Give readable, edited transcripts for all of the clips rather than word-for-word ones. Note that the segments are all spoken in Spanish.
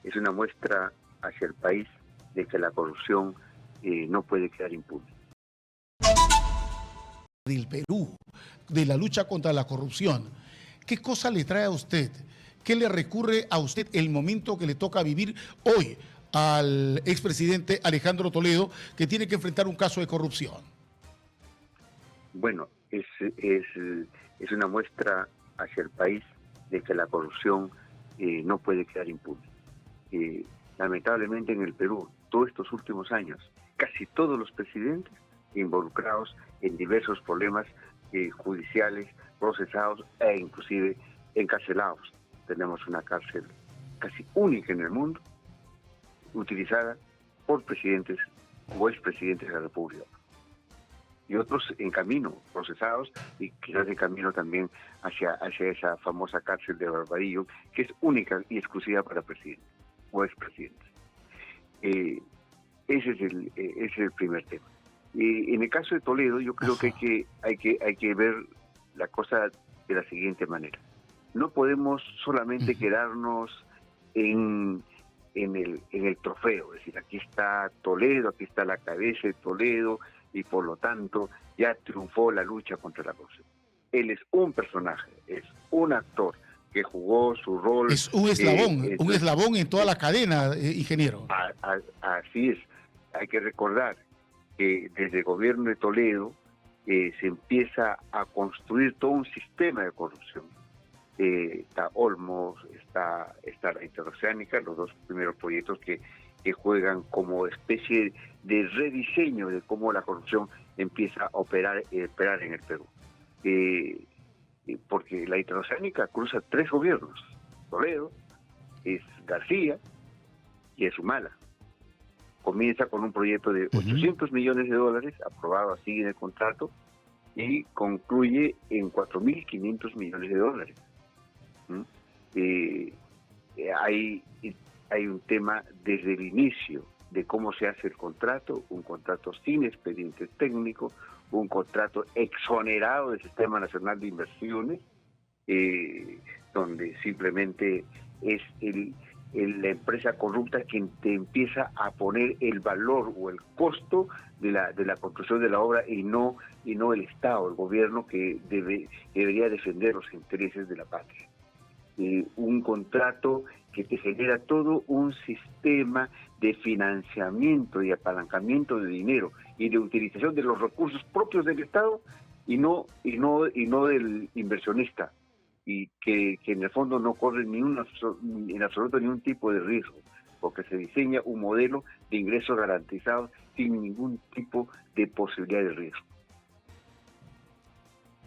es una muestra hacia el país de que la corrupción no puede quedar impune. Del Perú, de la lucha contra la corrupción, ¿qué cosa le trae a usted? ¿Qué le recurre a usted el momento que le toca vivir hoy al expresidente Alejandro Toledo, que tiene que enfrentar un caso de corrupción? Bueno, es una muestra hacia el país de que la corrupción no puede quedar impune. Lamentablemente en el Perú, todos estos últimos años, casi todos los presidentes involucrados en diversos problemas judiciales, procesados e inclusive encarcelados. Tenemos una cárcel casi única en el mundo, utilizada por presidentes o expresidentes de la República. Y otros en camino, procesados, y quizás en camino también hacia esa famosa cárcel de Barbadillo, que es única y exclusiva para presidentes o expresidentes. Ese es el primer tema. En el caso de Toledo, yo creo que hay que ver la cosa de la siguiente manera. No podemos solamente quedarnos en el trofeo, es decir, aquí está Toledo, aquí está la cabeza de Toledo, y por lo tanto ya triunfó la lucha contra la corrupción. Él es un personaje, es un actor que jugó su rol. Es un eslabón en toda la cadena, ingeniero. Así es. Hay que recordar que desde el gobierno de Toledo se empieza a construir todo un sistema de corrupción. Está Olmos, está la Interoceánica, los dos primeros proyectos que juegan como especie de rediseño de cómo la corrupción empieza a operar en el Perú. Porque la Interoceánica cruza 3 gobiernos. Toledo, es García y es Humala. Comienza con un proyecto de 800 millones de dólares, aprobado así en el contrato, y concluye en 4.500 millones de dólares. Hay un tema desde el inicio de cómo se hace el contrato, un contrato sin expediente técnico, un contrato exonerado del Sistema Nacional de Inversiones, donde simplemente es la empresa corrupta quien te empieza a poner el valor o el costo de la construcción de la obra y no el Estado, el gobierno que debería defender los intereses de la patria. Un contrato que te genera todo un sistema de financiamiento y apalancamiento de dinero y de utilización de los recursos propios del Estado y no del inversionista, y que en el fondo no corre en absoluto ningún tipo de riesgo, porque se diseña un modelo de ingresos garantizados sin ningún tipo de posibilidad de riesgo.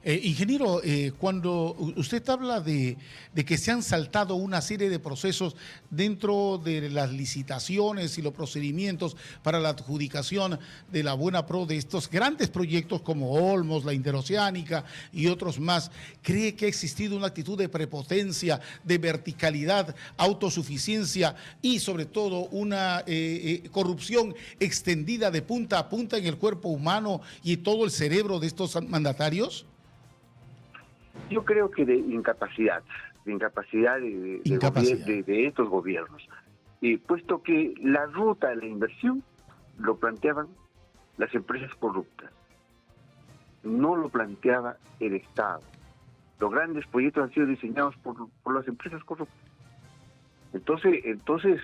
Ingeniero, cuando usted habla de que se han saltado una serie de procesos dentro de las licitaciones y los procedimientos para la adjudicación de la buena pro de estos grandes proyectos como Olmos, la Interoceánica y otros más, ¿cree que ha existido una actitud de prepotencia, de verticalidad, autosuficiencia y sobre todo una corrupción extendida de punta a punta en el cuerpo humano y todo el cerebro de estos mandatarios? Yo creo que de incapacidad de estos gobiernos, puesto que la ruta de la inversión lo planteaban las empresas corruptas, no lo planteaba el Estado. Los grandes proyectos han sido diseñados por las empresas corruptas. Entonces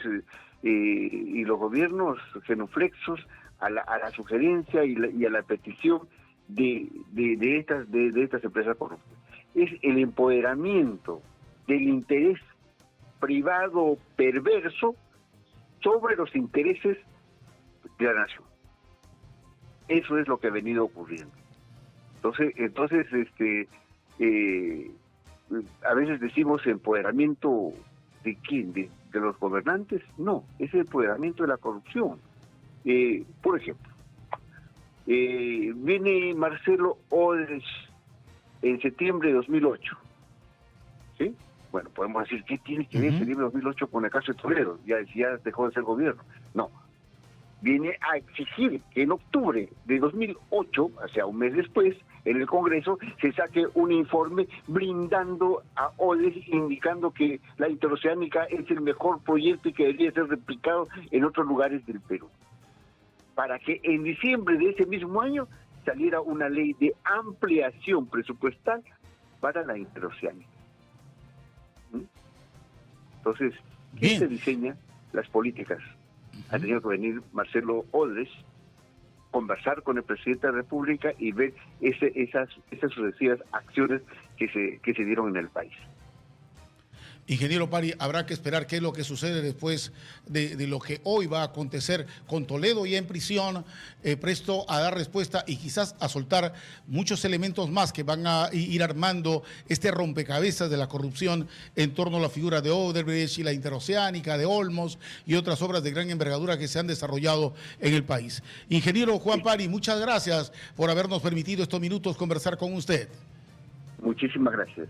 y los gobiernos genuflexos a la sugerencia y a la petición de estas empresas corruptas. Es el empoderamiento del interés privado perverso sobre los intereses de la nación. Eso es lo que ha venido ocurriendo. Entonces a veces decimos empoderamiento ¿de quién? ¿De los gobernantes? No, es el empoderamiento de la corrupción. Por ejemplo, viene Marcelo Odebrecht en septiembre de 2008. ¿Sí? Bueno, podemos decir, ¿qué tiene que ver septiembre de 2008 con el caso de Toledo? Ya dejó de ser gobierno. No. viene a exigir que en octubre de 2008, o sea, un mes después, en el Congreso se saque un informe brindando a Odebrecht, indicando que la interoceánica es el mejor proyecto y que debería ser replicado en otros lugares del Perú. Para que en diciembre de ese mismo año saliera una ley de ampliación presupuestal para la interoceánica. Entonces, ¿quién se diseña las políticas? Ha tenido que venir Marcelo Odebrecht, conversar con el presidente de la República y ver esas sucesivas acciones que se dieron en el país. Ingeniero Pari, habrá que esperar qué es lo que sucede después de lo que hoy va a acontecer con Toledo ya en prisión, presto a dar respuesta y quizás a soltar muchos elementos más que van a ir armando este rompecabezas de la corrupción en torno a la figura de Odebrecht y la interoceánica, de Olmos y otras obras de gran envergadura que se han desarrollado en el país. Ingeniero Juan Pari, muchas gracias por habernos permitido estos minutos conversar con usted. Muchísimas gracias.